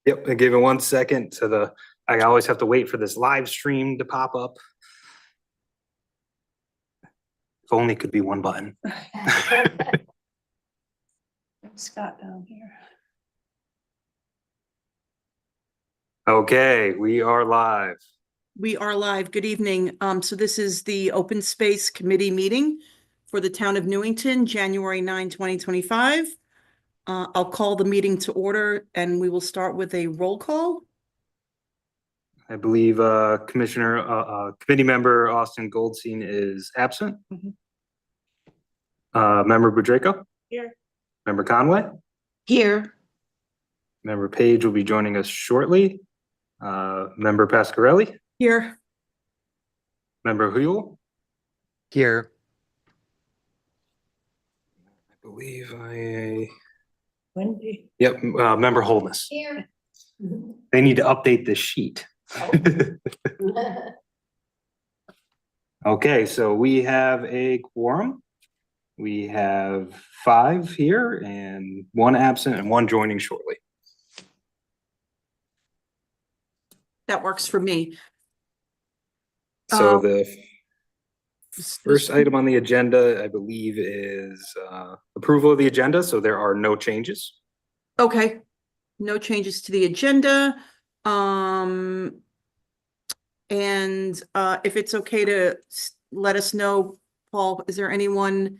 Yep, and give it 1 second to the, I always have to wait for this live stream to pop up. If only it could be one button. Scott down here. Okay, we are live. We are live. Good evening. So this is the Open Space Committee meeting for the town of Newington, January 9, 2025. I'll call the meeting to order and we will start with a roll call. I believe committee member Austin Goldstein is absent. Member Budraco? Here. Member Conway? Here. Member Page will be joining us shortly. Member Pasquarelli? Here. Member Huyel? Here. I believe Wendy. Yep, Member Holness. Here. They need to update this sheet. Okay, so we have a quorum. We have 5 here and 1 absent and 1 joining shortly. That works for me. So the first item on the agenda, I believe, is approval of the agenda. So there are no changes. Okay, no changes to the agenda. And if it's okay to let us know, Paul, is there anyone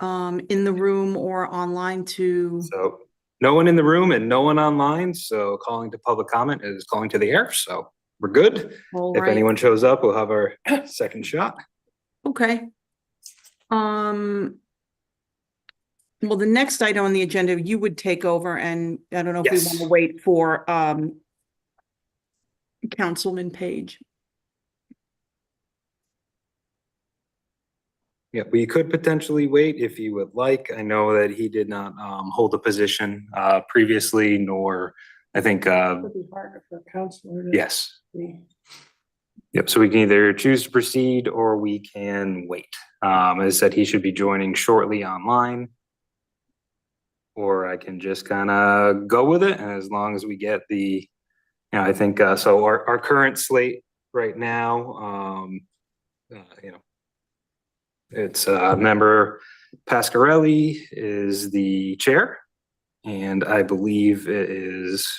in the room or online to? So no one in the room and no one online. So calling to public comment is calling to the air. So we're good. All If right. anyone shows up, we'll have our second shot. Okay. Well, the next item on the agenda, you would take over, and I don't know if we Yes. want to wait for Councilman Page. Yeah, we could potentially wait if you would like. I know that he did not hold a position previously, nor I think It'd be harder for a counselor to yes. be- Yep, so we can either choose to proceed or we can wait. As I said, he should be joining shortly online. Or I can just kind of go with it, and as long as we get the, I think, so our current slate right now, it's member Pasquarelli is the chair, and I believe it is,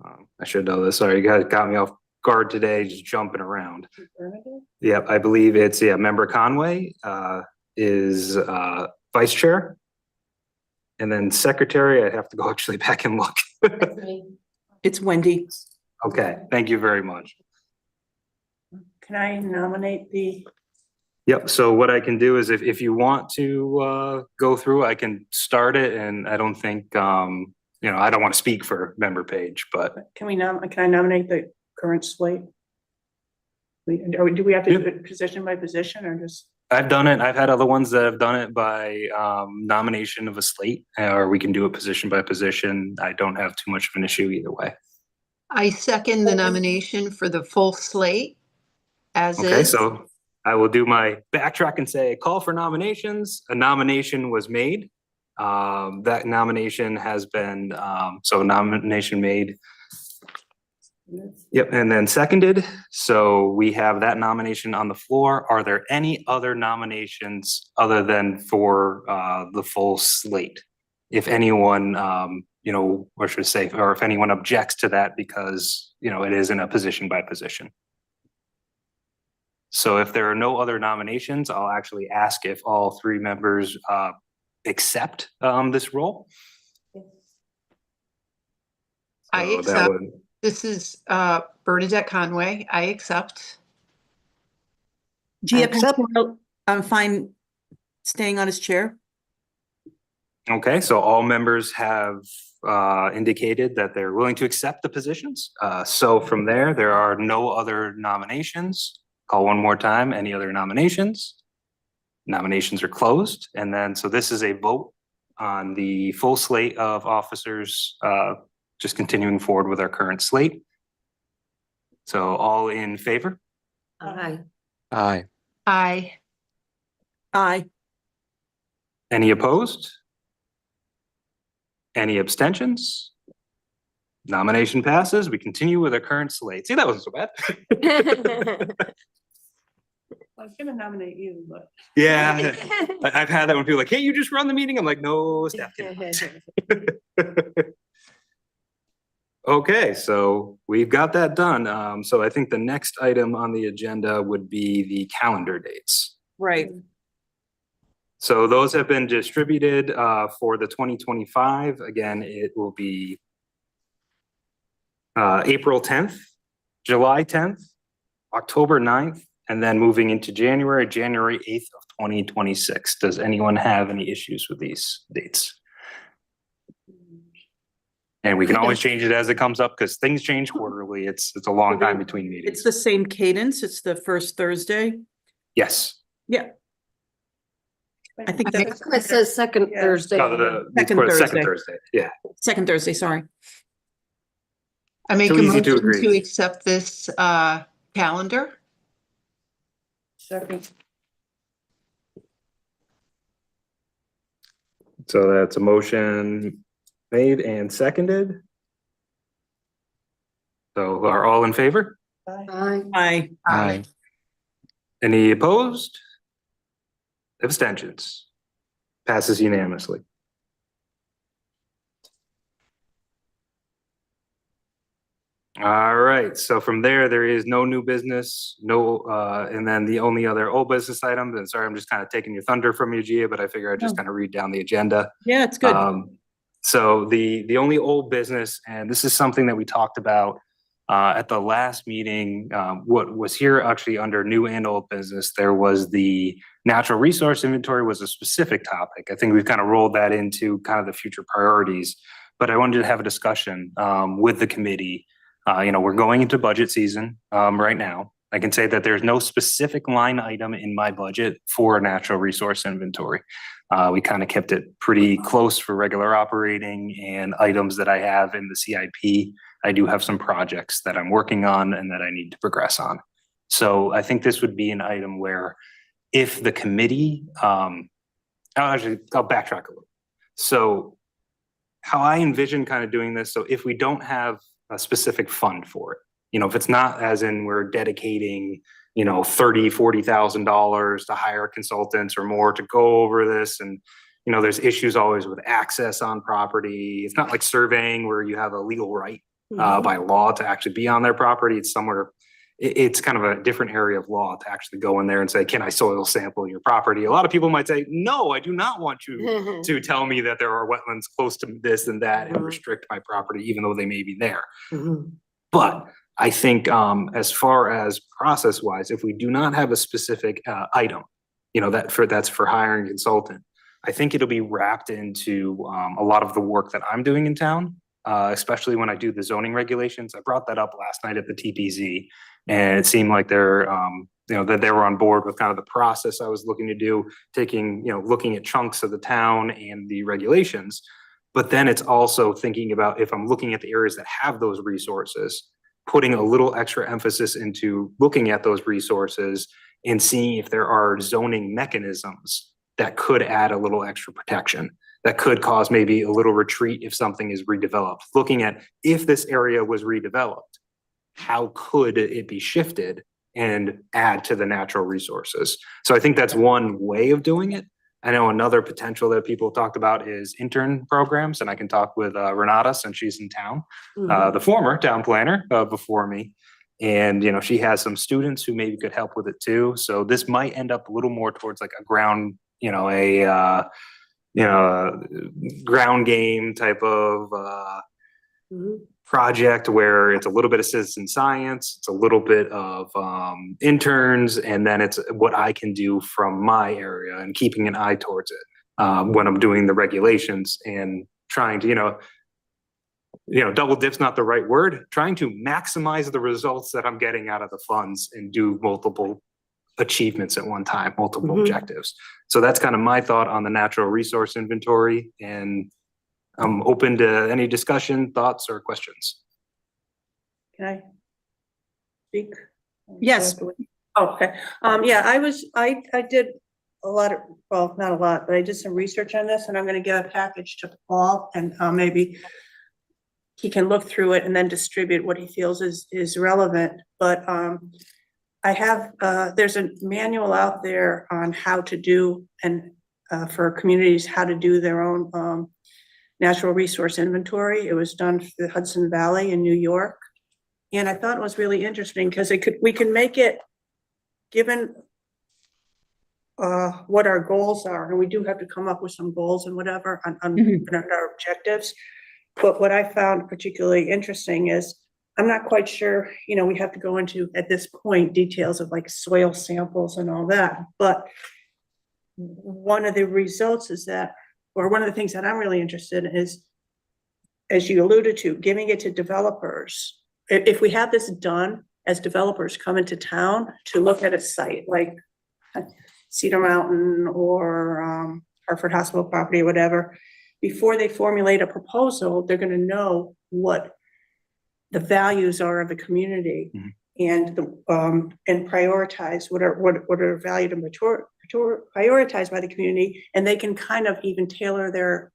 I should know this, sorry, you guys got me off guard today, just jumping around. Yep, I believe it's, member Conway is vice chair. And then secretary, I'd have to go actually back and look. It's Wendy. Okay, thank you very much. Can I nominate the? Yep, so what I can do is if you want to go through, I can start it, and I don't think, I don't want to speak for member Page, but. Can I nominate the current slate? Do we have to do it position by position or just? I've done it. I've had other ones that have done it by nomination of a slate, or we can do it position by position. I don't have too much of an issue either way. I second the nomination for the full slate as Okay, is. so I will do my backtrack and say call for nominations. A nomination was made. That nomination has been, so nomination made. Yep, and then seconded. So we have that nomination on the floor. Are there any other nominations other than for the full slate? If anyone, or should I say, or if anyone objects to that because, it isn't a position by position. So if there are no other nominations, I'll actually ask if all 3 members accept this role. I So that accept. would- This is Bernadette Conway. I accept. Gia Accept. Pasquarelli, I'm fine staying on his chair. Okay, so all members have indicated that they're willing to accept the positions. So from there are no other nominations. Call one more time. Any other nominations? Nominations are closed. And then, so this is a vote on the full slate of officers, just continuing forward with our current slate. So all in favor? Aye. Aye. Aye. Aye. Any opposed? Any abstentions? Nomination passes. We continue with our current slate. See, that wasn't so bad. I was gonna nominate you, but. Yeah, I've had that when people are like, hey, you just run the meeting. I'm like, no, staff cannot. Okay, so we've got that done. So I think the next item on the agenda would be the calendar dates. Right. So those have been distributed for the 2025. Again, it will be April 10th, July 10th, October 9th, and then moving into January 8th of 2026. Does anyone have any issues with these dates? And we can always change it as it comes up because things change quarterly. It's a long time between It's meetings. the same cadence. It's the first Thursday. Yes. Yeah. I think I that's It says second Yeah. Thursday. No, the Second for the second Thursday. Thursday. Yeah. second Thursday, sorry. I make Too a easy to motion agree. to accept this calendar. Second. So that's a motion made and seconded. So are all in favor? Aye. Aye. Aye. Any opposed? Abstentions? Passes unanimously. All right, so from there is no new business, no, and then the only other old business item, and sorry, I'm just kind of taking your thunder from you, Gia, but I figure I'd just No. kind of read down the agenda. Yeah, it's good. So the only old business, and this is something that we talked about at the last meeting, what was here actually under new and old business, there was the natural resource inventory was a specific topic. I think we've kind of rolled that into kind of the future priorities, but I wanted to have a discussion with the committee. We're going into budget season right now. I can say that there's no specific line item in my budget for natural resource inventory. We kind of kept it pretty close for regular operating and items that I have in the CIP. I do have some projects that I'm working on and that I need to progress on. So I think this would be an item where if the committee, I'll backtrack a little. So how I envision kind of doing this, so if we don't have a specific fund for it, if it's not as in we're dedicating, $30,000-$40,000 to hire consultants or more to go over this. And, there's issues always with access on property. It's not like surveying where you have a legal right by law to actually be on their property. It's somewhere, it's kind of a different area of law to actually go in there and say, can I soil sample your property? A lot of people might say, no, I do not want you to tell me that there are wetlands close to this and that and restrict my property, even though they may be there. But I think as far as process wise, if we do not have a specific item, that's for hiring a consultant, I think it'll be wrapped into a lot of the work that I'm doing in town, especially when I do the zoning regulations. I brought that up last night at the TPZ, and it seemed like they're that they were on board with kind of the process I was looking to do, looking at chunks of the town and the regulations. But then it's also thinking about if I'm looking at the areas that have those resources, putting a little extra emphasis into looking at those resources and seeing if there are zoning mechanisms that could add a little extra protection, that could cause maybe a little retreat if something is redeveloped. Looking at if this area was redeveloped, how could it be shifted and add to the natural resources? So I think that's one way of doing it. I know another potential that people talked about is intern programs, and I can talk with Renata since she's in town, the former town planner before me. And, she has some students who maybe could help with it too. So this might end up a little more towards like a ground, ground game type of project where it's a little bit of citizen science, it's a little bit of interns, and then it's what I can do from my area and keeping an eye towards it when I'm doing the regulations and trying to, double dip's not the right word, trying to maximize the results that I'm getting out of the funds and do multiple achievements at one time, multiple objectives. So that's kind of my thought on the natural resource inventory, and I'm open to any discussion, thoughts, or questions. Can I speak? Yes. Oh, okay. I did a lot of, well, not a lot, but I did some research on this, and I'm gonna get a package to Paul and maybe he can look through it and then distribute what he feels is relevant. But I have, there's a manual out there on how to do, and for communities, how to do their own natural resource inventory. It was done for the Hudson Valley in New York. And I thought it was really interesting because we can make it, given what our goals are, and we do have to come up with some goals and whatever on our objectives. But what I found particularly interesting is, I'm not quite sure, you know, we have to go into, at this point, details of like soil samples and all that. But one of the results is that, or one of the things that I'm really interested in is, as you alluded to, giving it to developers. If we have this done as developers come into town to look at a site like Cedar Mountain or Hartford Hospital property or whatever, before they formulate a proposal, they're going to know what the values are of the community and prioritize what are valued and prioritized by the community, and they can kind of even tailor their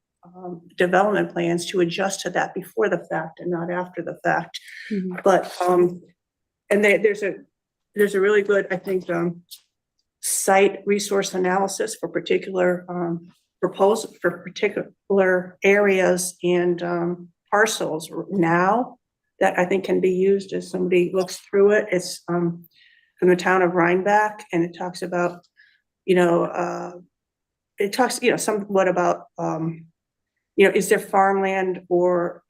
development plans to adjust to that before the fact and not after the fact. But and there's a really good, I think, site resource analysis for particular proposals for particular areas and parcels now that I think can be used as somebody looks through it. It's from the town of Rhinebeck, and it talks about, you know, somewhat about, you know, is there farmland or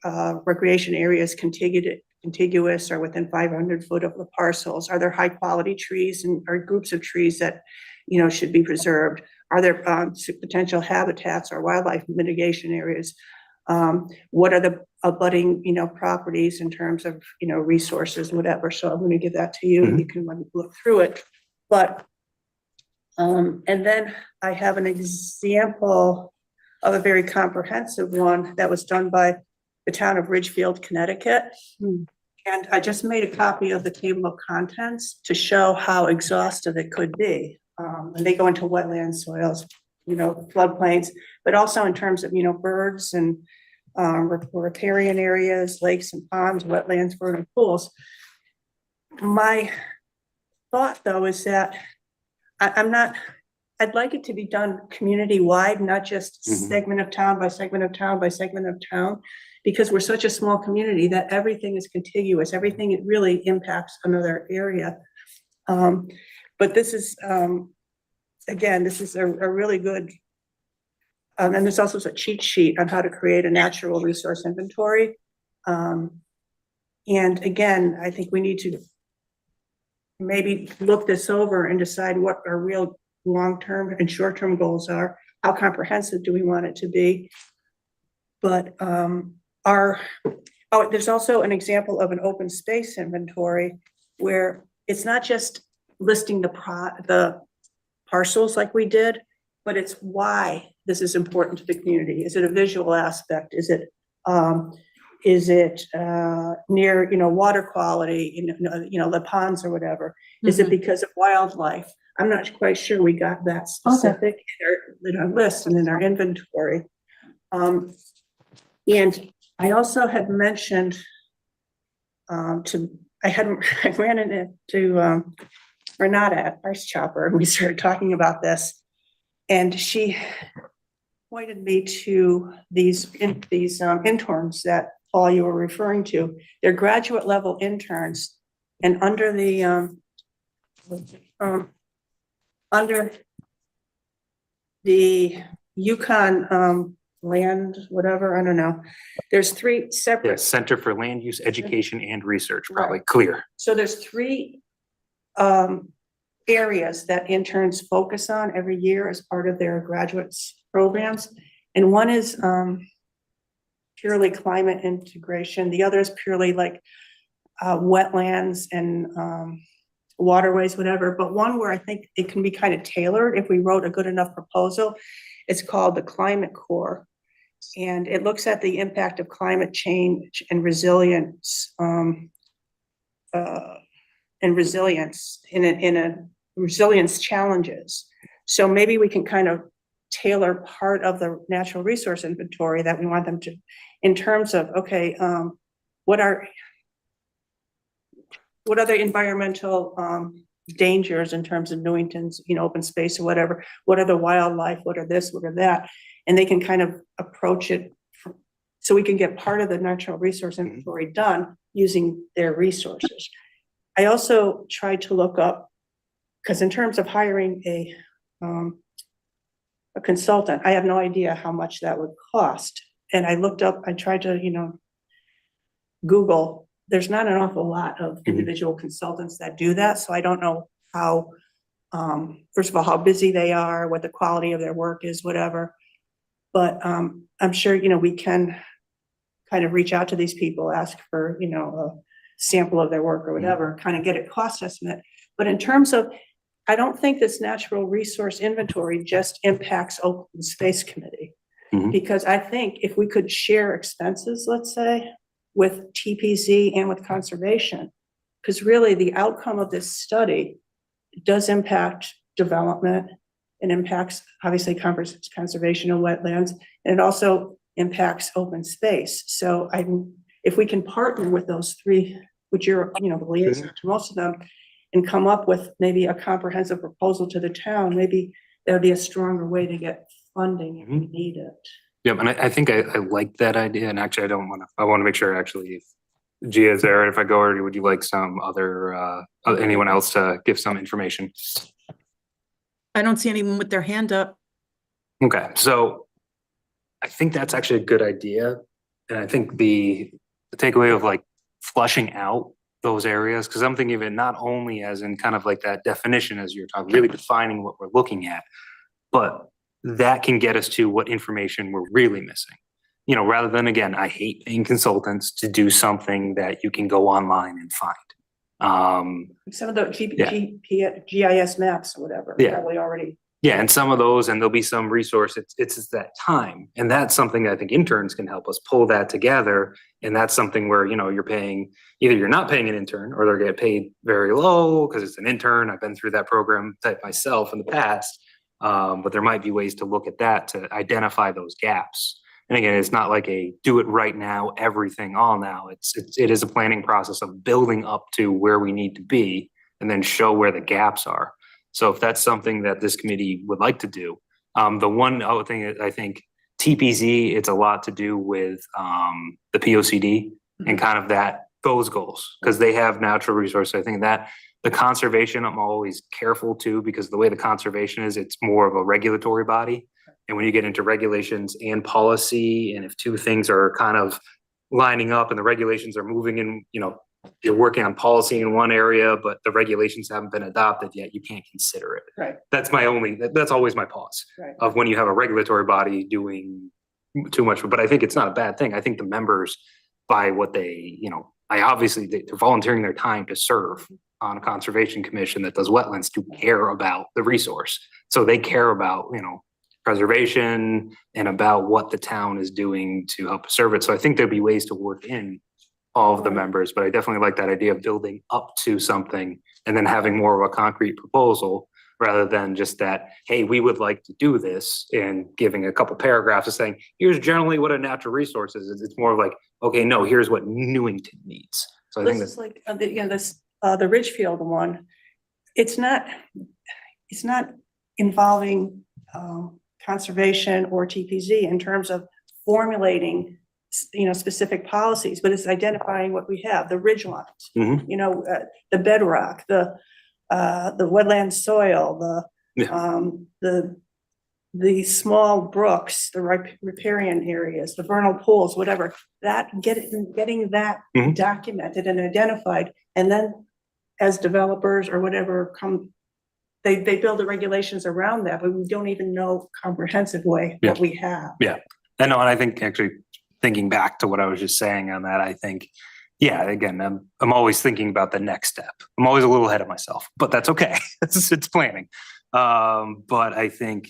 recreation areas contiguous or within 500 foot of the parcels? Are there high quality trees and or groups of trees that, you know, should be preserved? Are there potential habitats or wildlife mitigation areas? What are the abutting, you know, properties in terms of, you know, resources, whatever. So I'm going to give that to you. You can look through it. But and then I have an example of a very comprehensive one that was done by the town of Ridgefield, Connecticut. And I just made a copy of the table of contents to show how exhaustive it could be. And they go into wetland soils, you know, floodplains, but also in terms of, you know, birds and riparian areas, lakes and ponds, wetlands, vernal pools. My thought, though, is that I'd like it to be done community-wide, not just segment of town by segment of town by segment of town, because we're such a small community that everything is contiguous. Everything, it really impacts another area. But this is, again, this is a really good, and there's also a cheat sheet on how to create a natural resource inventory. And again, I think we need to maybe look this over and decide what our real long-term and short-term goals are. How comprehensive do we want it to be? But there's also an example of an open space inventory where it's not just listing the parcels like we did, but it's why this is important to the community. Is it a visual aspect? Is it near, you know, water quality, you know, the ponds or whatever? Is it because of wildlife? I'm not quite sure we got that specific in our list and in our inventory. And I also had mentioned I ran into Renata at Price Chopper, and we started talking about this, and she pointed me to these interns that Paul, you were referring to. They're graduate level interns, and under the Yukon land, whatever, I don't know. There's three separate. Yeah, Center for Land Use, Education and Research, probably clear. So there's three areas that interns focus on every year as part of their graduates programs. And one is purely climate integration. The other is purely like wetlands and waterways, whatever. But one where I think it can be kind of tailored if we wrote a good enough proposal. It's called the Climate Core. And it looks at the impact of climate change and resilience in a resilience challenges. So maybe we can kind of tailor part of the natural resource inventory that we want them to, in terms of, okay, what are the environmental dangers in terms of Newington's, open space or whatever? What are the wildlife? What are this? What are that? And they can kind of approach it so we can get part of the natural resource inventory done using their resources. I also tried to look up, because in terms of hiring a consultant, I have no idea how much that would cost. And I looked up, I tried to, Google, there's not an awful lot of individual consultants that do that. So I don't know how, first of all, how busy they are, what the quality of their work is, whatever. But I'm sure, we can kind of reach out to these people, ask for, a sample of their work or whatever, kind of get a cost estimate. But in terms of, I don't think this natural resource inventory just impacts open space committee. Because I think if we could share expenses, let's say, with TPZ and with conservation, because really the outcome of this study does impact development and impacts obviously conservation of wetlands, and it also impacts open space. So if we can partner with those three, which you're, the liaison to most of them, and come up with maybe a comprehensive proposal to the town, maybe there'd be a stronger way to get funding if we need it. Yeah, and I think I like that idea. And actually, I want to make sure actually if Gia is there, if I go already, would you like some other, anyone else to give some information? I don't see anyone with their hand up. Okay, so I think that's actually a good idea. And I think the takeaway of like flushing out those areas, because I'm thinking of it not only as in kind of like that definition as you're talking, really defining what we're looking at, but that can get us to what information we're really missing. Rather than, again, I hate paying consultants to do something that you can go online and find. Some of the GIS maps or whatever, probably already. Yeah, and some of those, and there'll be some resource, it's that time. And that's something that I think interns can help us pull that together. And that's something where, you're paying, either you're not paying an intern or they're getting paid very low because it's an intern. I've been through that program type myself in the past. But there might be ways to look at that to identify those gaps. And again, it's not like a do it right now, everything all now. It is a planning process of building up to where we need to be and then show where the gaps are. So if that's something that this committee would like to do, the one other thing that I think TPZ, it's a lot to do with the POCD and kind of those goals, because they have natural resources. I think that the conservation, I'm always careful too, because the way the conservation is, it's more of a regulatory body. And when you get into regulations and policy, and if two things are kind of lining up and the regulations are moving in, you're working on policy in one area, but the regulations haven't been adopted yet, you can't consider it. Right. That's always my pause of when you have a regulatory body doing too much, but I think it's not a bad thing. I think the members, by what they, they're volunteering their time to serve on a conservation commission that does wetlands, to care about the resource. So they care about, preservation and about what the town is doing to help preserve it. So I think there'd be ways to work in all of the members, but I definitely like that idea of building up to something and then having more of a concrete proposal rather than just that, hey, we would like to do this, and giving a couple paragraphs of saying, here's generally what a natural resource is. It's more of like, okay, no, here's what Newington needs. So I think that's like, the Ridgefield one, it's not involving conservation or TPZ in terms of formulating, specific policies, but it's identifying what we have, the ridge lines, the bedrock, the wetland soil, the small brooks, the riparian areas, the vernal pools, whatever, getting that documented and identified. And then as developers or whatever they build the regulations around that, but we don't even know comprehensive way what we have. Yeah. And I think actually thinking back to what I was just saying on that, I think, again, I'm always thinking about the next step. I'm always a little ahead of myself, but that's okay. It's planning. But I think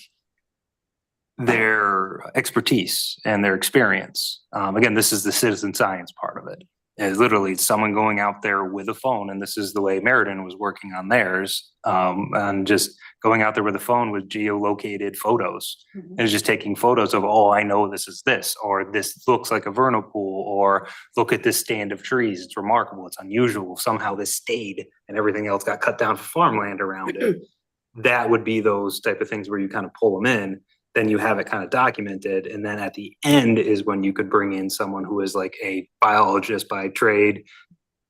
their expertise and their experience, again, this is the citizen science part of it. It's literally someone going out there with a phone, and this is the way Meriden was working on theirs, and just going out there with a phone with geolocated photos. Mhm. And just taking photos of, oh, I know this is this, or this looks like a vernal pool, or look at this stand of trees. It's remarkable. It's unusual. Somehow this stayed and everything else got cut down for farmland around it. That would be those type of things where you kind of pull them in, then you have it kind of documented. And then at the end is when you could bring in someone who is like a biologist by trade.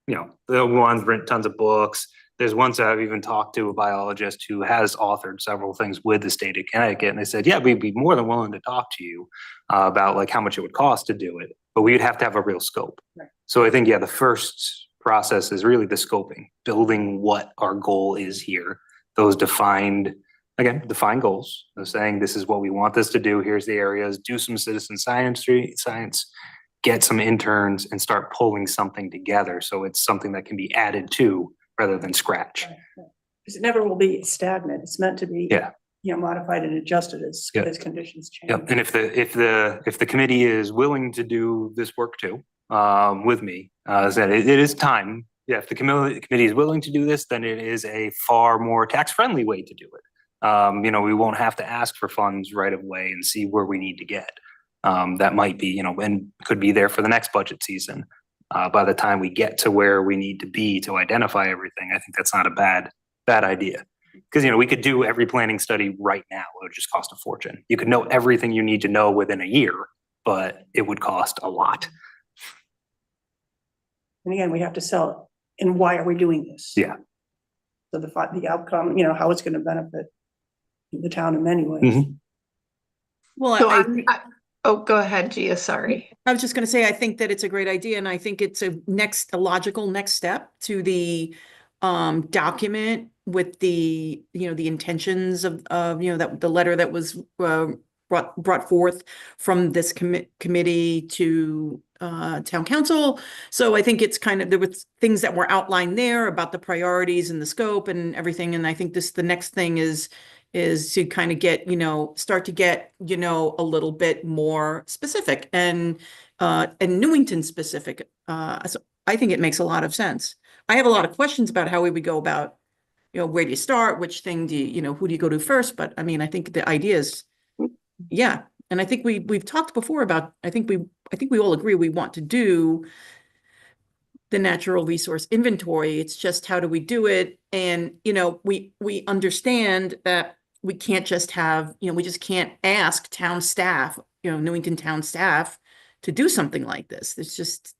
You know, the ones written tons of books. There's ones that I've even talked to a biologist who has authored several things with the state of Connecticut. And they said, yeah, we'd be more than willing to talk to you about like how much it would cost to do it, but we'd have to have a real scope. Right. So I think, yeah, the first process is really the scoping, building what our goal is here. Those defined goals. They're saying this is what we want this to do. Here's the areas, do some citizen science, get some interns and start pulling something together. So it's something that can be added to rather than scratch. Right, right. Because it never will be stagnant. It's meant to be, Yeah. modified and adjusted as Yeah. conditions change. Yep. And if the committee is willing to do this work too, with me, said it is time. Yeah, if the committee is willing to do this, then it is a far more tax-friendly way to do it. We won't have to ask for funds right away and see where we need to get. That might be, and could be there for the next budget season. By the time we get to where we need to be to identify everything, I think that's not a bad idea. Because, we could do every planning study right now. It would just cost a fortune. You could know everything you need to know within a year, but it would cost a lot. And again, we have to sell it. And why are we doing this? Yeah. So the outcome, how it's going to benefit the town in many ways. Mhm. Well, So oh, go ahead, Gia, sorry. I was just gonna say, I think that it's a great idea, and I think it's a logical next step to the document with the, the intentions of, that the letter that was brought forth from this committee to town council. So I think it's there was things that were outlined there about the priorities and the scope and everything. And I think the next thing is to kind of get, start to get, a little bit more specific and Newington specific. So I think it makes a lot of sense. I have a lot of questions about how we would go about, where do you start? Which thing do you, who do you go to first? But I mean, I think the idea is, yeah. And I think we've talked before about, I think we all agree we want to do the natural resource inventory. It's just how do we do it? And, we understand that we can't just have, we just can't ask town staff, Newington town staff to do something like this. That's just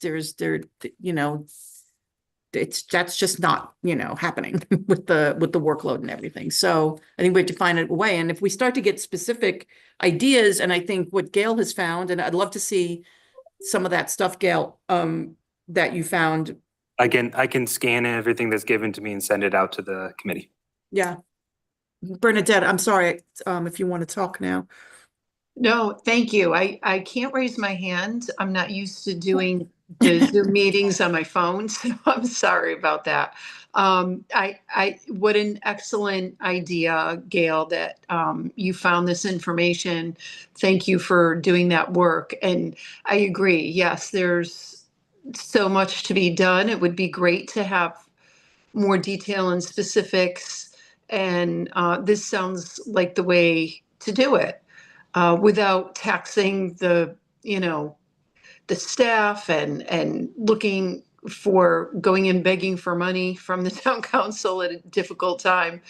not, happening with the workload and everything. So I think we have to find a way. And if we start to get specific ideas, and I think what Gail has found, and I'd love to see some of that stuff, Gail, that you found. I can scan everything that's given to me and send it out to the committee. Yeah. Bernadette, I'm sorry, if you want to talk now. No, thank you. I can't raise my hand. I'm not used to doing the Zoom meetings on my phone, so I'm sorry about that. What an excellent idea, Gail, that you found this information. Thank you for doing that work. And I agree. Yes, there's so much to be done. It would be great to have more detail and specifics. And this sounds like the way to do it. Without taxing the staff and looking for going and begging for money from the town council at a difficult time.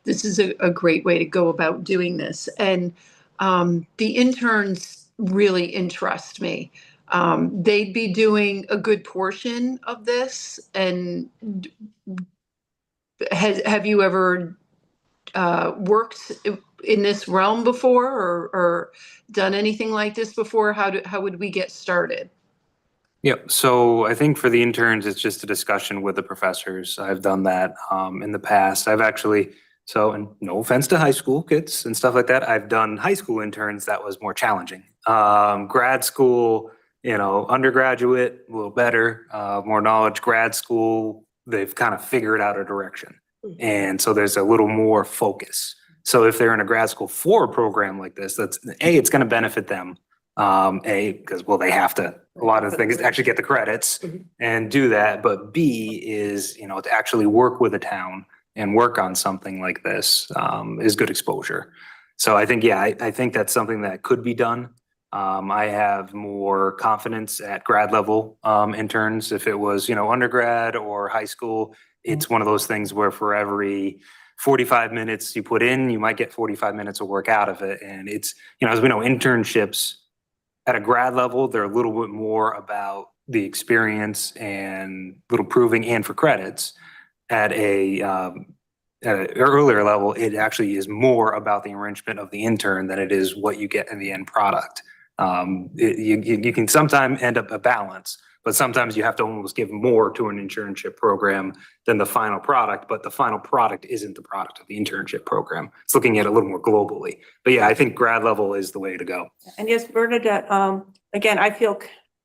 This is a great way to go about doing this. And the interns really interest me. They'd be doing a good portion of this. And have you ever worked in this realm before or done anything like this before? How would we get started? Yeah, so I think for the interns, it's just a discussion with the professors. I've done that in the past. I've actually, and no offense to high school kids and stuff like that, I've done high school interns that was more challenging. Grad school, undergraduate, a little better, more knowledge. Grad school, they've kind of figured out a direction. And so there's a little more focus. So if they're in a grad school for a program like this, it's going to benefit them. Because, well, they have to, a lot of things actually get the credits and do that. But B is, to actually work with a town and work on something like this is good exposure. So I think, yeah, I think that's something that could be done. I have more confidence at grad level interns. If it was, undergrad or high school, it's one of those things where for every 45 minutes you put in, you might get 45 minutes of work out of it. And it's, as we know, internships at a grad level, they're a little bit more about the experience and little proving and for credits. At an earlier level, it actually is more about the enrichment of the intern than it is what you get in the end product. You can sometimes end up a balance, but sometimes you have to almost give more to an internship program than the final product, but the final product isn't the product of the internship program. It's looking at it a little more globally. But yeah, I think grad level is the way to go. And yes, Bernadette, again, I feel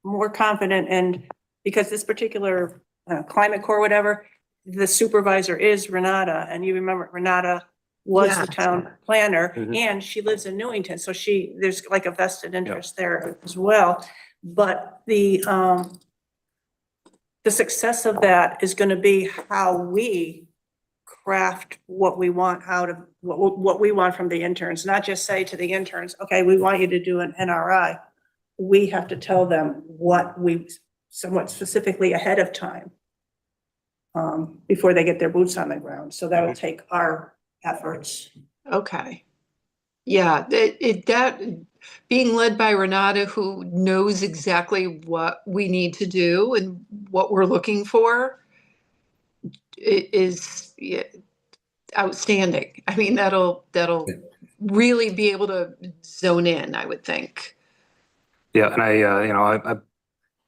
more confident, and because this particular climate core, whatever, the supervisor is Renata, and you remember Renata was the Yes. town planner, Mhm. and she lives in Newington, so there's like a vested interest there as well. But the success of that is gonna be how we craft what we want out of, what we want from the interns, not just say to the interns, okay, we want you to do an NRI. We have to tell them what we, somewhat specifically ahead of time, before they get their boots on the ground. So that will take our efforts. Okay. Yeah, that being led by Renata, who knows exactly what we need to do and what we're looking for, is outstanding. I mean, that'll really be able to zone in, I would think. Yeah, and I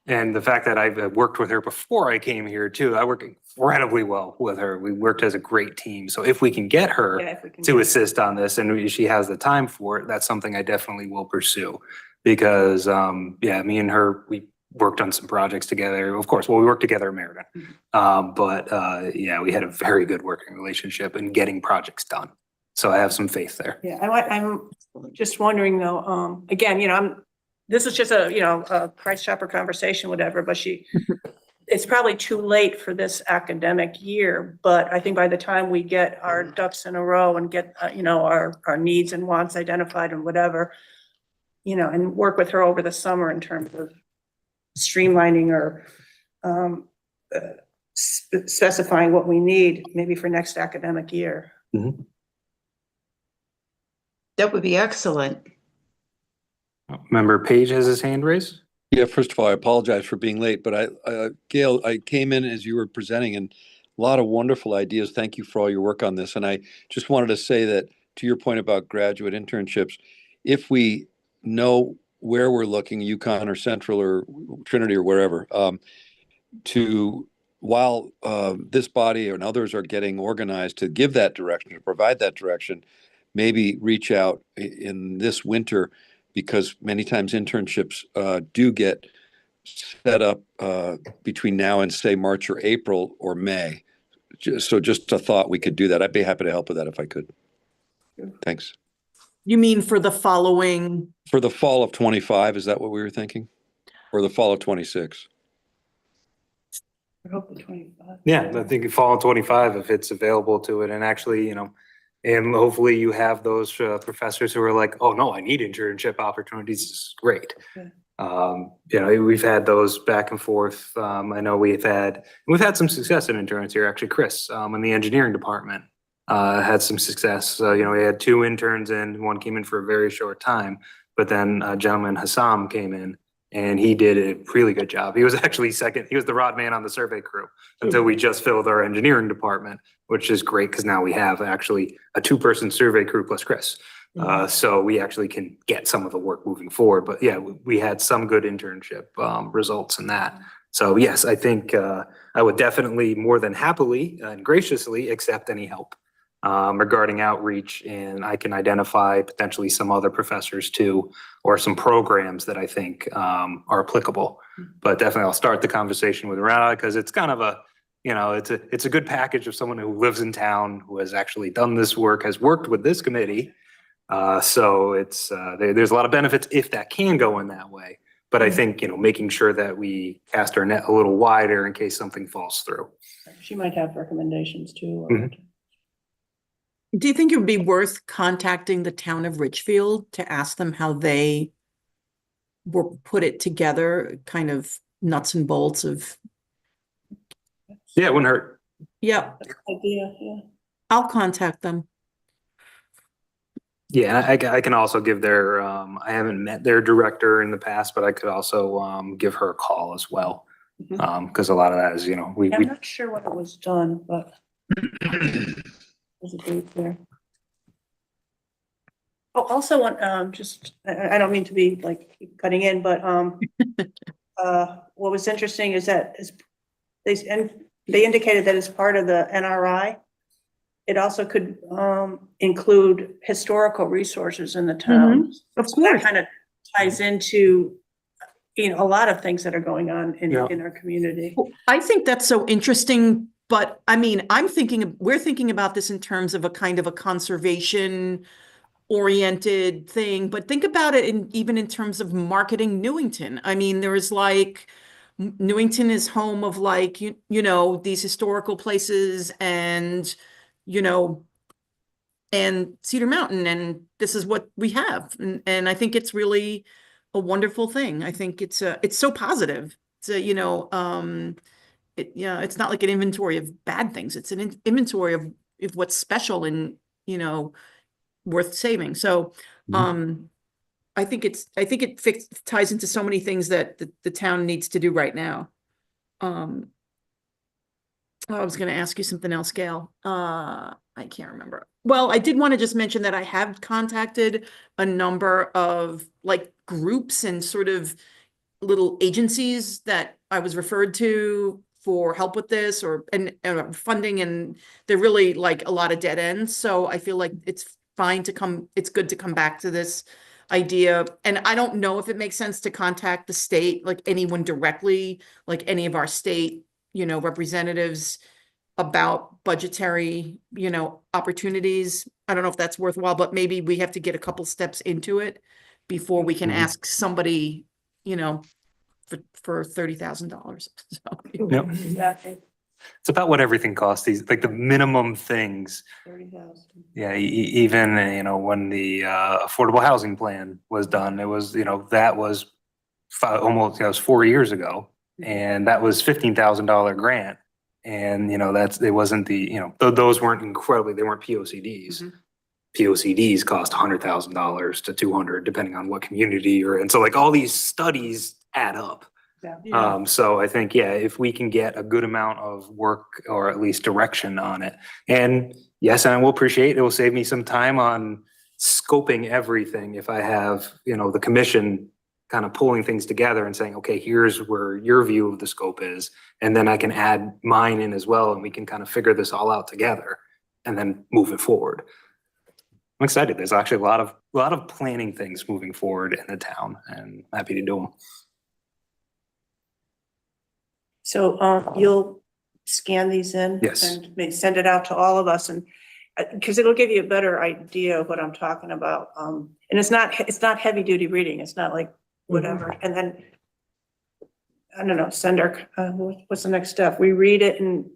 and the fact that I've worked with her before I came here too, I work incredibly well with her. We worked as a great team. So if we can get her Yeah, if we can to do it. assist on this and she has the time for it, that's something I definitely will pursue. Because, yeah, me and her, we worked on some projects together. Of course, well, we worked together in Meriden. Yeah, we had a very good working relationship in getting projects done. So I have some faith there. Yeah, I'm just wondering though, again, this is just a price shopper conversation, whatever, but it's probably too late for this academic year, but I think by the time we get our ducks in a row and get, our needs and wants identified and whatever, and work with her over the summer in terms of streamlining or specifying what we need, maybe for next academic year. That would be excellent. Member Page has his hand raised. Yeah, first of all, I apologize for being late, but Gail, I came in as you were presenting and a lot of wonderful ideas. Thank you for all your work on this. And I just wanted to say that to your point about graduate internships, if we know where we're looking, UConn or Central or Trinity or wherever, while this body and others are getting organized to give that direction, to provide that direction, maybe reach out in this winter, because many times internships do get set up between now and say March or April or May. So just a thought, we could do that. I'd be happy to help with that if I could. Thanks. You mean for the following, For the fall of 25, is that what we were thinking? Or the fall of 26? I hope the 25. Yeah, I think fall of 25, if it's available to it, and actually, and hopefully you have those professors who are like, oh no, I need internship opportunities. This is great. Yeah. We've had those back and forth. I know we've had some success in interns here. Actually, Chris, in the engineering department, had some success. We had 2 interns in, one came in for a very short time, but then a gentleman, Hassam, came in and he did a really good job. He was actually second. He was the rod man on the survey crew until we just filled our engineering department, which is great because now we have actually a 2-person survey crew plus Chris. So we actually can get some of the work moving forward. But yeah, we had some good internship results in that. So yes, I think I would definitely more than happily and graciously accept any help regarding outreach, and I can identify potentially some other professors too, or some programs that I think are applicable. But definitely I'll start the conversation with Renata because it's kind of a, it's a good package of someone who lives in town, who has actually done this work, has worked with this committee, So it's, there's a lot of benefits if that can go in that way. But I think, making sure that we cast our net a little wider in case something falls through. She might have recommendations too. Mhm. Do you think it would be worth contacting the town of Richfield to ask them how they were put it together, kind of nuts and bolts of, Yeah, it wouldn't hurt. yeah, Idea, yeah. I'll contact them. Yeah, and I can also give their, I haven't met their director in the past, but I could also, give her a call as well. Mhm. Because a lot of that is, we I'm not sure when it was done, but there's a date there. Oh, also, just, I don't mean to be like cutting in, but, what was interesting is that they indicated that as part of the NRI, it also could, include historical resources in the town. Of So that course. kind of ties into, a lot of things that are going on Yeah. in our community. I think that's so interesting, but I mean, we're thinking about this in terms of a kind of a conservation oriented thing, but think about it even in terms of marketing Newington. I mean, there's like, Newington is home of like, these historical places and, you know, and Cedar Mountain, and this is what we have. And I think it's really a wonderful thing. I think it's so positive. It's a, it's not like an inventory of bad things. It's an inventory of what's special and, worth saving. So, I think it ties into so many things that the town needs to do right now. I was going to ask you something else, Gail. I can't remember. Well, I did want to just mention that I have contacted a number of like groups and sort of little agencies that I was referred to for help with this and funding, and they're really like a lot of dead ends. So I feel like it's good to come back to this idea. And I don't know if it makes sense to contact the state, like anyone directly, like any of our state, representatives about budgetary, opportunities. I don't know if that's worthwhile, but maybe we have to get a couple steps into it before we can Mhm. ask somebody, for $30,000. So, Yep. Exactly, It's about what everything costs, these, like the minimum things. 30,000. Yeah, even, when the affordable housing plan was done, it was, that was almost, it was 4 years ago. And that was $15,000 grant. And, it wasn't those weren't incredibly, they weren't POCDs. Mhm. POCDs cost $100,000 to 200, depending on what community you're in. So like all these studies add up. Yeah. So I think, yeah, if we can get a good amount of work or at least direction on it. And yes, and I will appreciate, it will save me some time on scoping everything if I have, the commission kind of pulling things together and saying, okay, here's where your view of the scope is. And then I can add mine in as well, and we can kind of figure this all out together and then move it forward. I'm excited. There's actually a lot of planning things moving forward in the town, and happy to do them. So, you'll scan these in? Yes. And maybe send it out to all of us, and, because it'll give you a better idea of what I'm talking about. And it's not heavy duty reading. It's not like whatever. And then, I don't know, send our, what's the next step? We read it and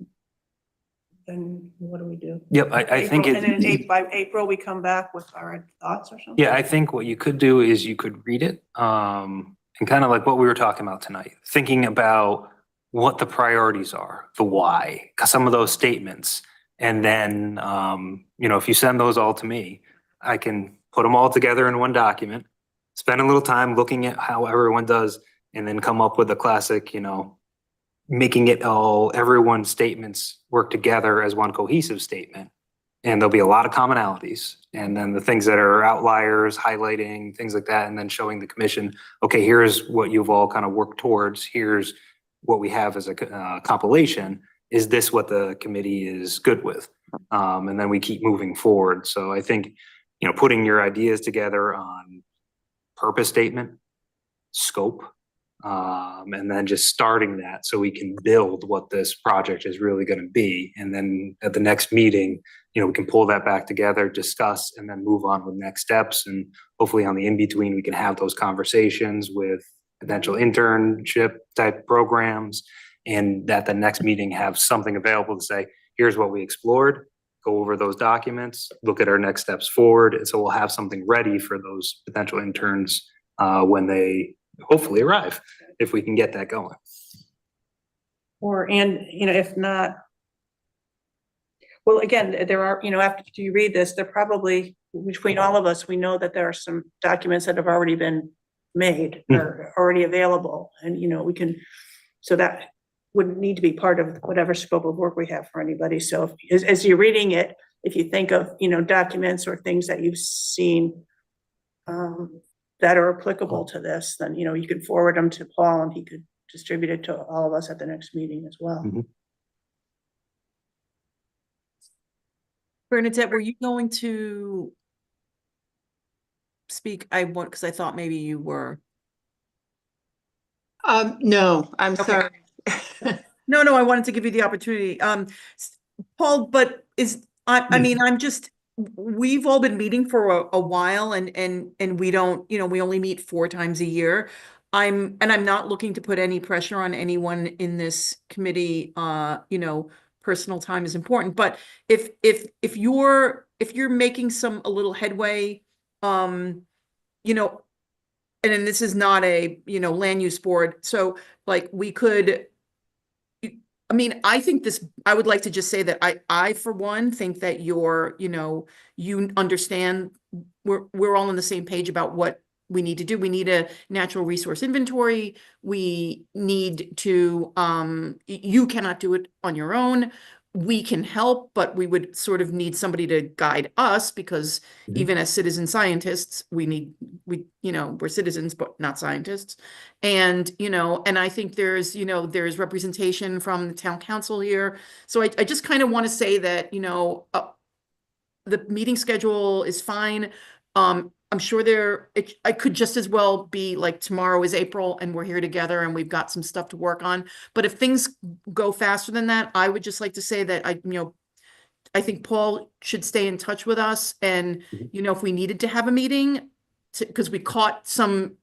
then what do we do? Yep, I think April, and then by April, we come back with our thoughts or something? yeah, I think what you could do is you could read it, and kind of like what we were talking about tonight, thinking about what the priorities are, the why, 'cause some of those statements. And then, if you send those all to me, I can put them all together in one document, spend a little time looking at how everyone does, and then come up with a classic, making it all, everyone's statements work together as one cohesive statement. And there'll be a lot of commonalities. And then the things that are outliers, highlighting, things like that, and then showing the commission, okay, here's what you've all kind of worked towards. Here's what we have as a compilation. Is this what the committee is good with? And then we keep moving forward. So I think, putting your ideas together on purpose statement, scope, And then just starting that so we can build what this project is really going to be. And then at the next meeting, we can pull that back together, discuss, and then move on with next steps. And hopefully on the in-between, we can have those conversations with potential internship type programs. And at the next meeting, have something available to say, here's what we explored, go over those documents, look at our next steps forward. And so we'll have something ready for those potential interns when they hopefully arrive, if we can get that going. If not, well, again, there are, after you read this, there probably, between all of us, we know that there are some documents that have already been made or already available, and, we can, so that wouldn't need to be part of whatever scope of work we have for anybody. So as you're reading it, if you think of, documents or things that you've seen that are applicable to this, then, you can forward them to Paul and he could distribute it to all of us at the next meeting as well. Bernadette, were you going to speak? Because I thought maybe you were. No, I'm Okay. sorry. No, I wanted to give you the opportunity. Paul, but we've all been meeting for a while and we don't, we only meet 4 times a year. I'm not looking to put any pressure on anyone in this committee. Personal time is important, but if you're making a little headway, and then this is not a, land use board. So like we could, I think I would like to just say that I for one think that you understand we're all on the same page about what we need to do. We need a natural resource inventory. We need to, you cannot do it on your own. We can help, but we would sort of need somebody to guide us because even as citizen scientists, we're citizens, but not scientists. And, and I think there's representation from the town council here. So I just kind of want to say that, the meeting schedule is fine. I'm sure I could just as well be like tomorrow is April and we're here together and we've got some stuff to work on. But if things go faster than that, I would just like to say that I think Paul should stay in touch with us. And, if we needed to have a meeting because we caught some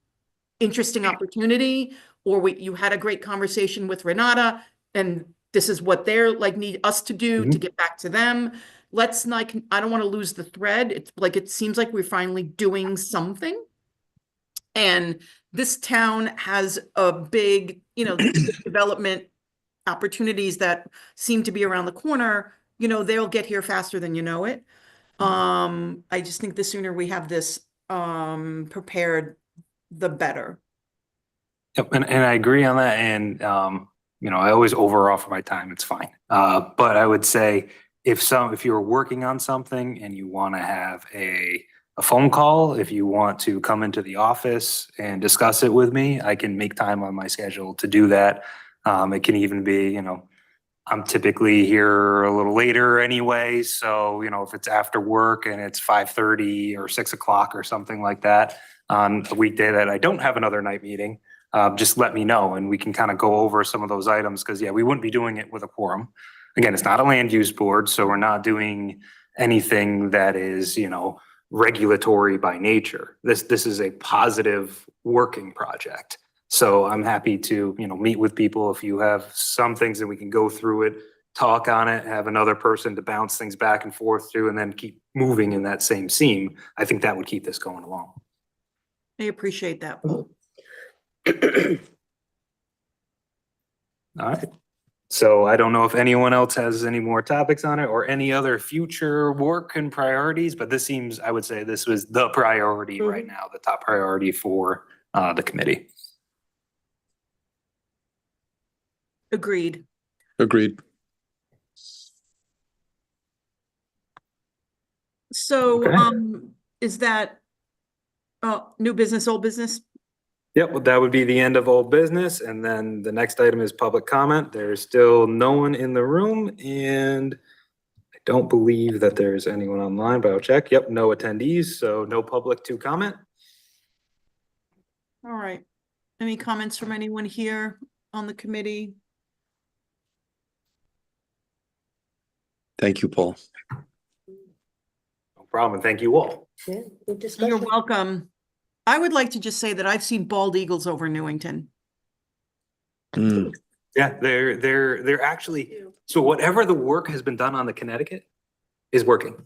interesting opportunity or you had a great conversation with Renata and this is what they're need us to do to get back to them. Let's not, I don't want to lose the thread. It's like, it seems like we're finally doing something. And this town has a big, development opportunities that seem to be around the corner. They'll get here faster than you know it. I just think the sooner we have this prepared, the better. Yep, and I agree on that. And I always overoffer my time. It's fine. But I would say if you're working on something and you want to have a phone call, if you want to come into the office and discuss it with me, I can make time on my schedule to do that. It can even be, I'm typically here a little later anyway. So, if it's after work and it's 5:30 or 6 o'clock or something like that on a weekday that I don't have another night meeting, just let me know and we can kind of go over some of those items. Cause we wouldn't be doing it with a quorum. Again, it's not a land use board, so we're not doing anything that is, regulatory by nature. This is a positive working project. So I'm happy to, meet with people if you have some things that we can go through it, talk on it, have another person to bounce things back and forth through, and then keep moving in that same seam. I think that would keep this going along. I appreciate that, Paul. All right. So I don't know if anyone else has any more topics on it or any other future work and priorities, but I would say this was the priority right now, the top priority for the committee. Agreed. So, Okay. is that new business, old business? Yep, well, that would be the end of old business. And then the next item is public comment. There's still no one in the room and I don't believe that there's anyone online, but I'll check. Yep, no attendees, so no public to comment. All right. Any comments from anyone here on the committee? Thank you, Paul. No problem. Thank you all. Yeah, good You're discussion. welcome. I would like to just say that I've seen bald eagles over Newington. Mm. Yeah, they're actually, so whatever the work has been done on the Connecticut is working.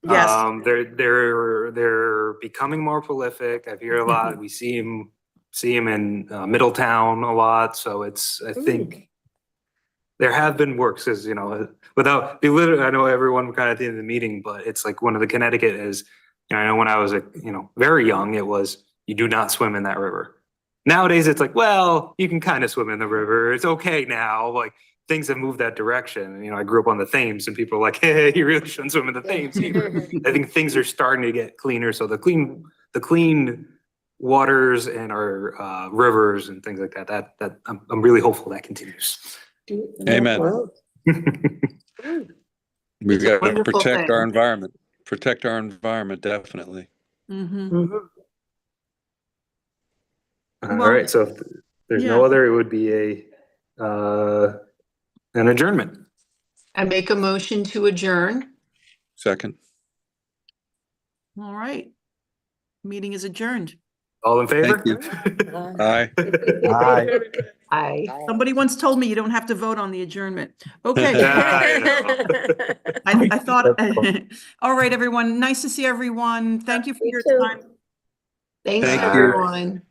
Yes. They're becoming more prolific. I hear a lot. We see them in Middletown a lot. So I think there have been works, as you know, without belittling. I know everyone kind of at the end of the meeting, but it's like one of the Connecticut is. I know when I was very young, it was you do not swim in that river. Nowadays, it's like, well, you can kind of swim in the river. It's okay now. Like things have moved that direction. I grew up on the Thames, and people are like, "Hey, you really shouldn't swim in the Thames either." I think things are starting to get cleaner. So the clean waters and our rivers and things like that. That I'm really hopeful that continues. Amen. We've It's a got to wonderful protect our thing. environment. Protect our environment, definitely. Mhm. Mhm. All Well, right. So if there's no yeah. other, it would be an adjournment. I make a motion to adjourn. Second. All right. Meeting is adjourned. All in favor? Thank you. Aye. Aye. Aye. Somebody once told me you don't have to vote on the adjournment. Okay. I know. I thought, all right, everyone. Nice to see everyone. Thank you for You your too. time. Thanks, Thank you. everyone.